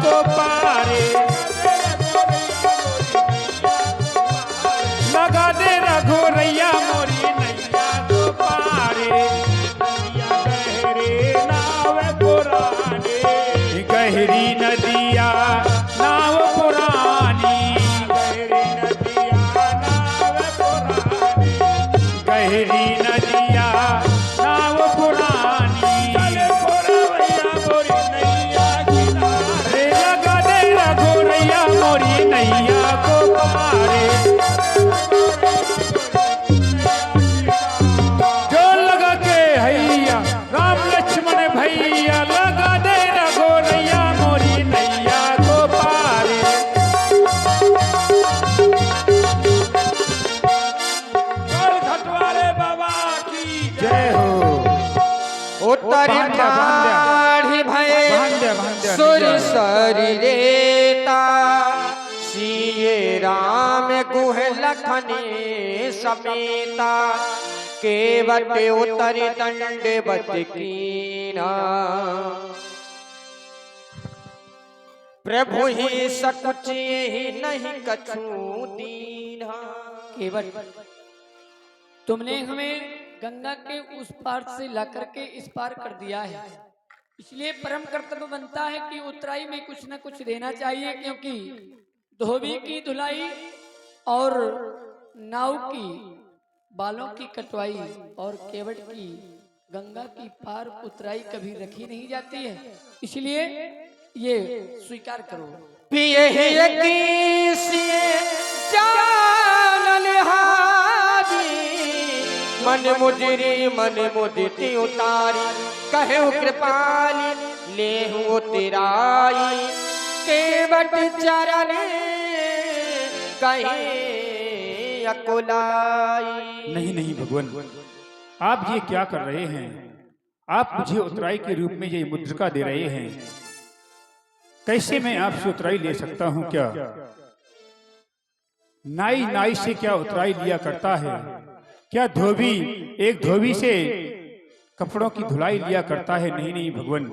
को पारे, लगा दे रघुरैया मोरी नैया को पारे। गहरे नाव पुराने, गहरी नदिया नाव पुरानी, गहरी नदिया नाव पुरानी, गहरी नदिया नाव पुरानी। चले गोरैया मोरी नैया किनारे, लगा दे रघुरैया मोरी नैया को पारे। जो लगा के हैया राम लक्ष्मण भैया, लगा दे रघुरैया मोरी नैया को पारे। बोल घटवारे बाबा की जय हो। उत्तरी माढ़ी भय सुर सरी रेता, सिये राम गुह लखने समेता, केवट उतरि दंडवत कीना, प्रभु ही सकुचे ही नहीं कछु दीना। केवट, तुमने हमें गंगा के उस पार से लाकर के इस पार कर दिया है, इसलिए परम कर्तव्य बनता है कि उतराई में कुछ न कुछ देना चाहिए, क्योंकि धोबी की धुलाई और नाव की बालों की कटवाई और केवट की गंगा की पार उतराई कभी रखी नहीं जाती है, इसलिए ये स्वीकार करो। पिए मन मुजरी मन मुदिति उतारी, कहे कृपाली ले उतराई, केवट चरण कहे अकुलाई। नहीं नहीं भगवान, आप ये क्या कर रहे हैं? आप मुझे उतराई के रूप में ये मुद्रिका दे रहे हैं। कैसे मैं आपसे उतराई ले सकता हूँ? क्या नाई नाई से क्या उतराई लिया करता है? क्या धोबी एक धोबी से कपड़ों की धुलाई लिया करता है? नहीं नहीं भगवान,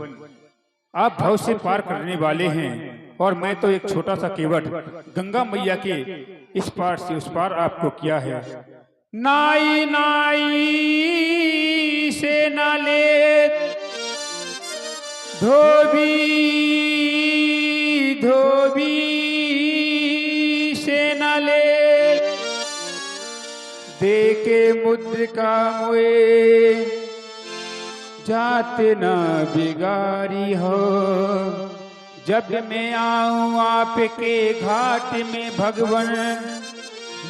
आप भव से पार करने वाले हैं और मैं तो एक छोटा सा केवट गंगा मैया के इस पार से उस पार आपको किया है। नाई नाई से न ले, धोबी धोबी से न ले, दे के मुद्रिका मुए जाते न बिगारी हो। जब मैं आऊं आपके घाट में भगवन,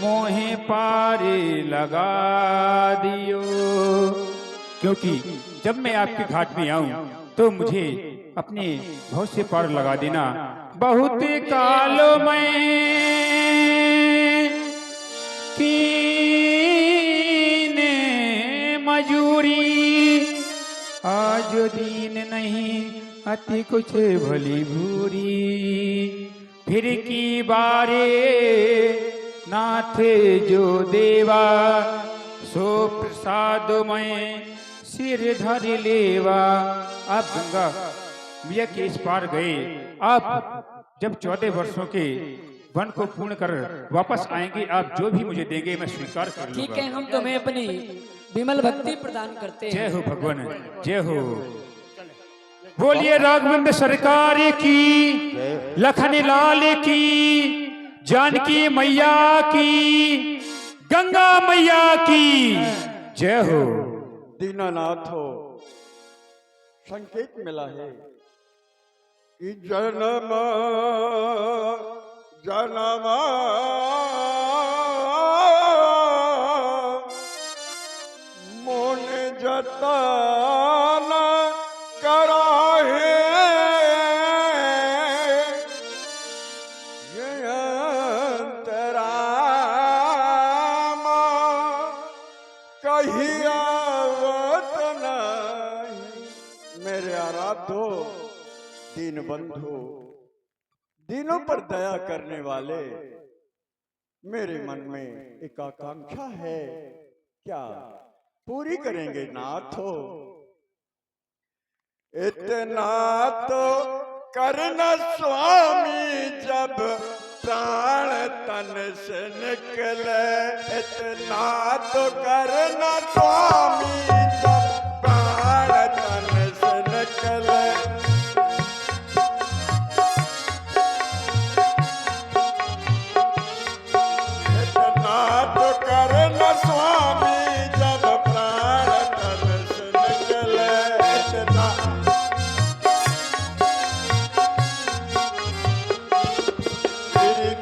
मोहे पारे लगा दियो। क्योंकि जब मैं आपके घाट में आऊं तो मुझे अपने बहुत से पार लगा देना। बहुत कालो मैं कीने मजूरी, आज दीन नहीं अति कुछ भली भूरी। फिर की बारे नाथे जो देवा, सो प्रसाद में सिर धर लेवा। आप गंगा मैया के इस पार गए। आप जब 14 वर्षों के वन को पूर्ण कर वापस आएंगे, आप जो भी मुझे देंगे मैं स्वीकार कर लूंगा। ठीक है, हम तुम्हें अपनी विमल भक्ति प्रदान करते हैं। जय हो भगवान, जय हो। बोलिए राघवेंद्र सरकार की, लखन लाल की, जानकी मैया की, गंगा मैया की जय हो। दीनानाथ हो, संकेत मिला है कि जन्म जन्म मोन जतन कराहे, ये अंतरामा कहिया वतन। मेरे आराध्यो दीन बंधु, दिनों पर दया करने वाले, मेरे मन में एक आकांक्षा है, क्या पूरी करेंगे नाथ हो? इतना तो करना स्वामी जब प्राण तन से निकले, इतना तो करना स्वामी जब प्राण तन से निकले। इतना तो करना स्वामी जब प्राण तन से निकले। इतना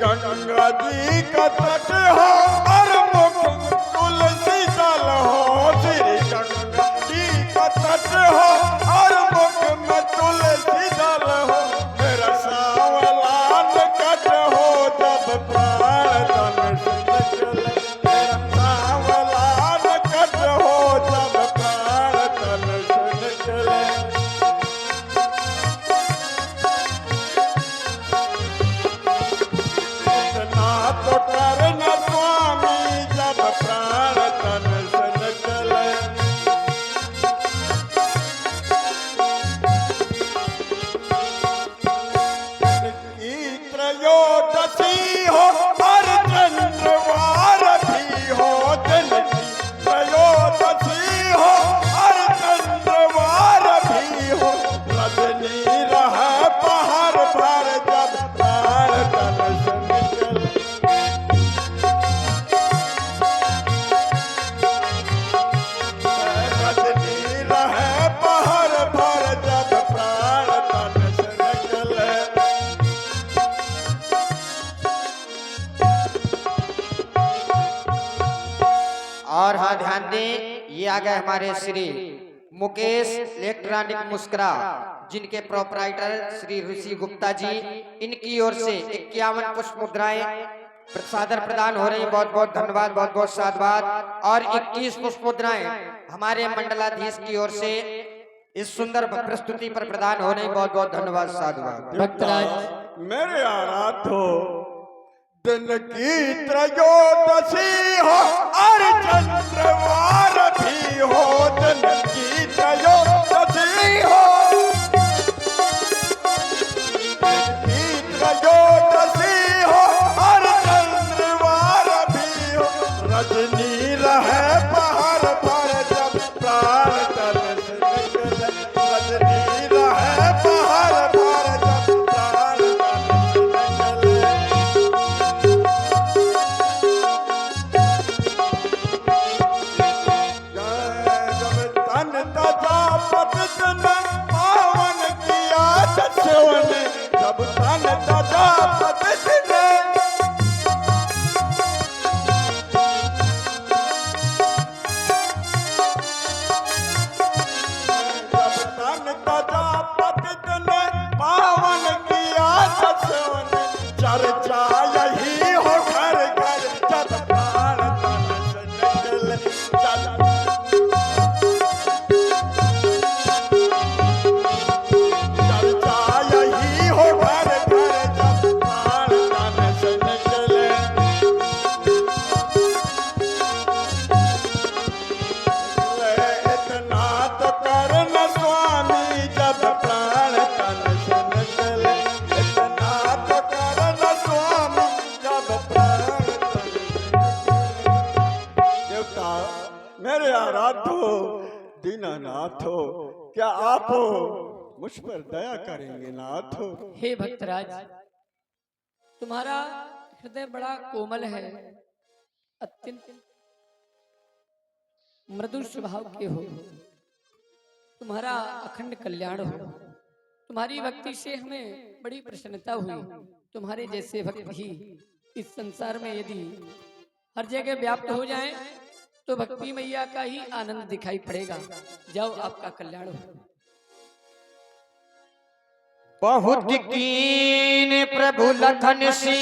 गंगा जी का तट हो और मुख तुलसी दल हो। श्री गंगा जी का तट हो और मुख में तुलसी दल हो। मेरा सांवला कट हो जब प्राण तन से निकले। मेरा सांवला कट हो जब प्राण तन से निकले। इतना तो करना स्वामी जब प्राण तन से निकले। की त्रयोदशी हो और चंद्रवार भी हो। दिन की त्रयोदशी हो और चंद्रवार भी हो। रजनी रहे पहर भर जब प्राण तन से निकले। रजनी रहे पहर भर जब प्राण तन से निकले। और हाँ ध्यान दें, ये आ गए हमारे श्री मुकेश इलेक्ट्रॉनिक मुस्कुरा, जिनके प्रोपराइटर श्री ऋषि गुप्ता जी। इनकी ओर से 51 पुष्प मुद्राएं सादर प्रदान हो रही। बहुत बहुत धन्यवाद, बहुत बहुत साधुवाद। और 21 पुष्प मुद्राएं हमारे मंडलाधीश की ओर से इस सुंदर प्रस्तुति पर प्रदान हो रही। बहुत बहुत धन्यवाद, साधुवाद। भक्तराज मेरे आराधो दिन की त्रयोदशी हो और चंद्रवार भी हो। दिन की त्रयोदशी हो, की त्रयोदशी हो और चंद्रवार भी हो। रजनी रहे पहर पर जब प्राण तन से निकले। रजनी रहे पहर पर जब प्राण तन से निकले। जब तन तजा पतित ने पावन किया दस्युओं ने। जब तन तजा पतित ने जब तन तजा पतित ने पावन किया दस्युओं ने। चर्चा यही हो घर घर जब प्राण तन से निकले। चर्चा यही हो घर घर जब प्राण तन से निकले। इतना तो करना स्वामी जब प्राण तन से निकले। इतना तो करना स्वामी जब प्राण तन से निकले। देवता मेरे आराधो दीनानाथो, क्या आप मुझ पर दया करेंगे नाथो? हे भक्तराज, तुम्हारा हृदय बड़ा कोमल है, अत्यंत मृदु स्वभाव के हो। तुम्हारा अखंड कल्याण हो। तुम्हारी भक्ति से हमें बड़ी प्रसन्नता हुई। तुम्हारे जैसे भक्त ही इस संसार में यदि हर जगह व्याप्त हो जाएं तो भक्ति मैया का ही आनंद दिखाई पड़ेगा। जाओ, आपका कल्याण हो। बहुत कीन प्रभु लखन से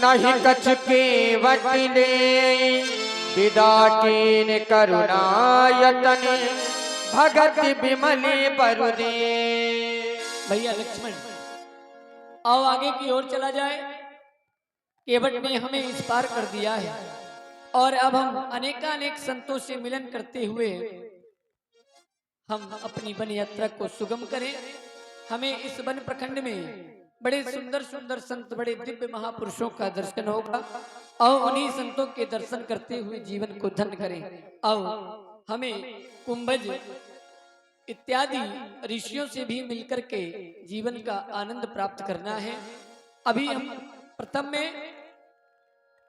नहीं कछ के वटिले। विदा कीन करुणायतन भगत विमले बरुदे। भैया लक्ष्मण, आओ आगे की ओर चला जाए। केवट ने हमें इस पार कर दिया है और अब हम अनेकानेक संतों से मिलन करते हुए हम अपनी वन यात्रा को सुगम करें। हमें इस वन प्रखंड में बड़े सुंदर सुंदर संत, बड़े दिव्य महापुरुषों का दर्शन होगा और उन्हीं संतों के दर्शन करते हुए जीवन को धन्य करें। और हमें कुंभज इत्यादि ऋषियों से भी मिलकर के जीवन का आनंद प्राप्त करना है। अभी हम प्रथम में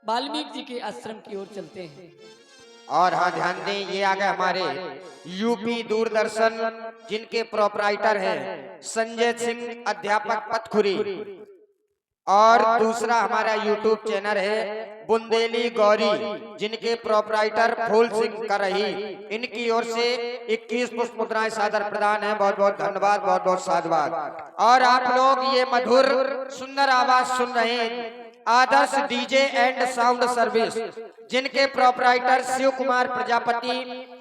वाल्मीकि जी के आश्रम की ओर चलते हैं। और हाँ ध्यान दें, ये आ गए हमारे यूपी दूरदर्शन जिनके प्रोपराइटर हैं संजय सिंह अध्यापक पथखुरी, और दूसरा हमारा यूट्यूब चैनल है बुंदेली गौरी जिनके प्रोपराइटर फूल सिंह करही। इनकी ओर से 21 पुष्प मुद्राएं सादर प्रदान है। बहुत बहुत धन्यवाद, बहुत बहुत साधुवाद। और आप लोग ये मधुर सुंदर आवाज सुन रहे हैं आदर्श डीजे एंड साउंड सर्विस जिनके प्रोपराइटर शिव कुमार प्रजापति,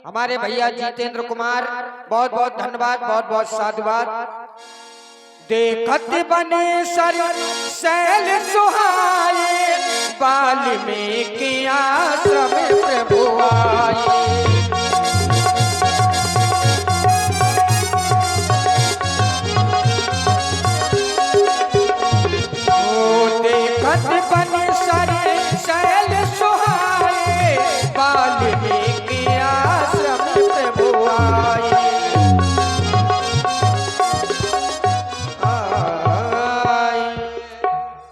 हमारे भैया जितेंद्र कुमार, बहुत बहुत धन्यवाद, बहुत बहुत साधुवाद। देखत बने सर शैल सुहाए, वाल्मीकि आश्रम प्रभु आए। देखत बने सर शैल सुहाए, वाल्मीकि आश्रम प्रभु आए।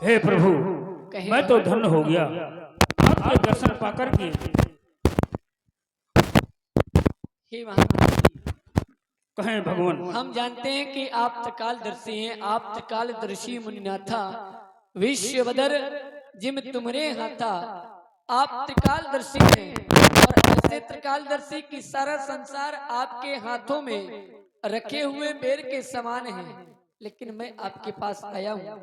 हे प्रभु, मैं तो धन्य हो गया आपके दर्शन पाकर के। हे महाप्रभु, कहें भगवान। हम जानते हैं कि आप त्रिकालदर्शी हैं। आप त्रिकालदर्शी मुनिनाथा, विश्ववदर जिम तुमरे हाथा। आप त्रिकालदर्शी हैं और ऐसे त्रिकालदर्शी की सारा संसार आपके हाथों में रखे हुए बेर के समान है। लेकिन मैं आपके पास आया हूँ।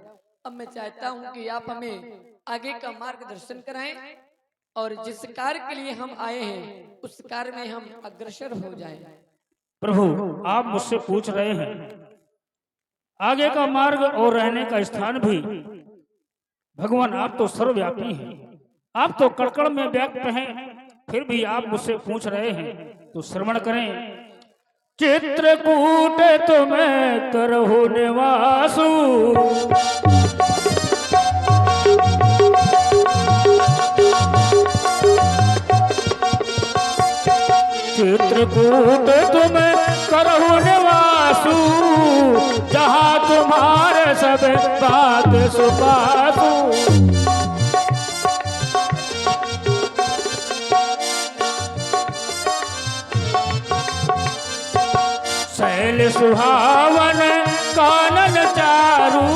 अब मैं चाहता हूँ कि आप हमें आगे का मार्गदर्शन कराएं और जिस कार्य के लिए हम आए हैं उस कार्य में हम अग्रसर हो जाएं। प्रभु, आप मुझसे पूछ रहे हैं आगे का मार्ग और रहने का स्थान भी। भगवान, आप तो सर्वव्यापी हैं, आप तो कड़कड़ में व्यक्त हैं, फिर भी आप मुझसे पूछ रहे हैं तो श्रवण करें। चित्रकूट तुम्हें करहु निवासु, चित्रकूट तुम्हें करहु निवासु, जहाँ तुम्हारे सब बात सुपासु। शैल सुहावन कानन चारू,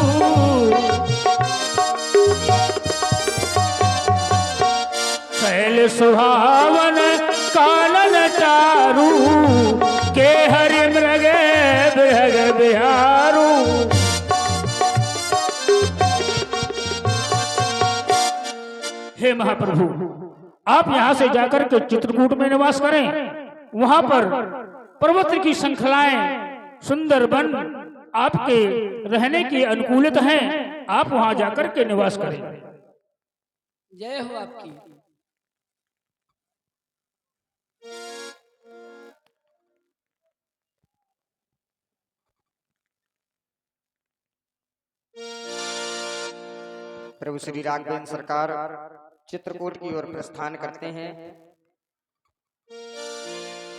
शैल सुहावन कानन चारू, के हरि मृगे बृहग बिहारू। हे महाप्रभु, आप यहाँ से जाकर के चित्रकूट में निवास करें। वहां पर पर्वत की श्रृंखलाएं, सुंदर वन आपके रहने की अनुकूलित हैं। आप वहां जाकर के निवास करें। जय हो आपकी। प्रभु श्री राघवेंद्र सरकार चित्रकूट की ओर प्रस्थान करते हैं।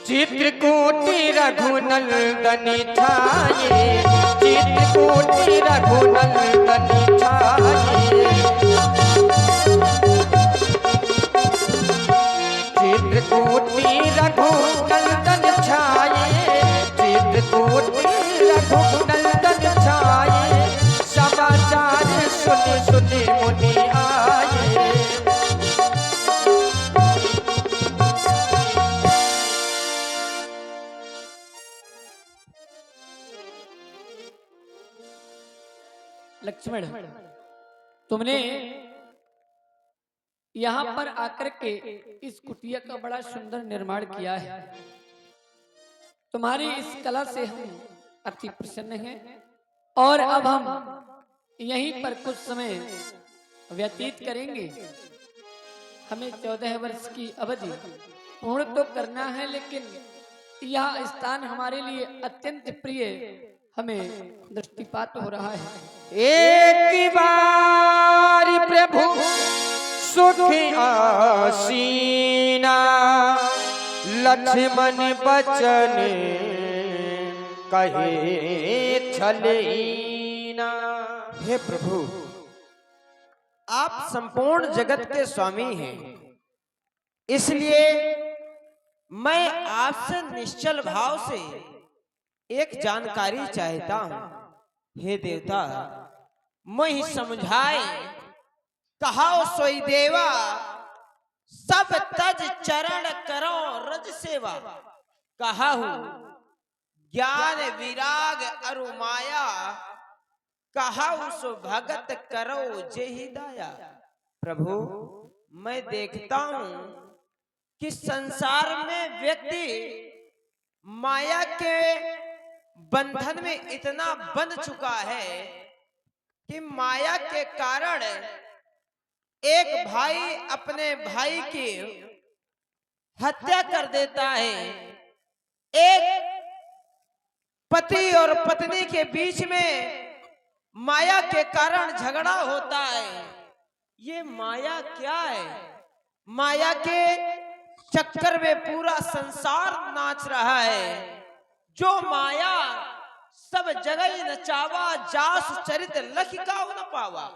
चित्रकूट रघुनंदन छाये, चित्रकूट रघुनंदन छाये, चित्रकूट रघुनंदन छाये, चित्रकूट रघुनंदन छाये। समाचार सुनि सुनि मुनि आए। लक्ष्मण, तुमने यहाँ पर आकर के इस कुटिया का बड़ा सुंदर निर्माण किया है। तुम्हारी इस कला से हम अति प्रसन्न हैं और अब हम यहीं पर कुछ समय व्यतीत करेंगे। हमें 14 वर्ष की अवधि पूर्ण तो करना है, लेकिन यह स्थान हमारे लिए अत्यंत प्रिय हमें दृष्टिपात हो रहा है। एक बार प्रभु सुख आसीना लक्ष्मण बचन कहे छलीना। हे प्रभु, आप संपूर्ण जगत के स्वामी हैं, इसलिए मैं आपसे निश्चल भाव से एक जानकारी चाहता हूं। हे देवता, मैं ही समझाए कहाओ सोई देवा, सब तज चरण करो रज सेवा। कहाहू ज्ञान विराग अरु माया, कहाहू सो भगत करो जेहि दाया। प्रभु, मैं देखता हूं कि संसार में व्यक्ति माया के बंधन में इतना बंध चुका है कि माया के कारण एक भाई अपने भाई की हत्या कर देता है। एक पति और पत्नी के बीच में माया के कारण झगड़ा होता है। ये माया क्या है? माया के चक्कर में पूरा संसार नाच रहा है। जो माया सब जगह नचावा, जास चरित लखिकाऊ न पावा।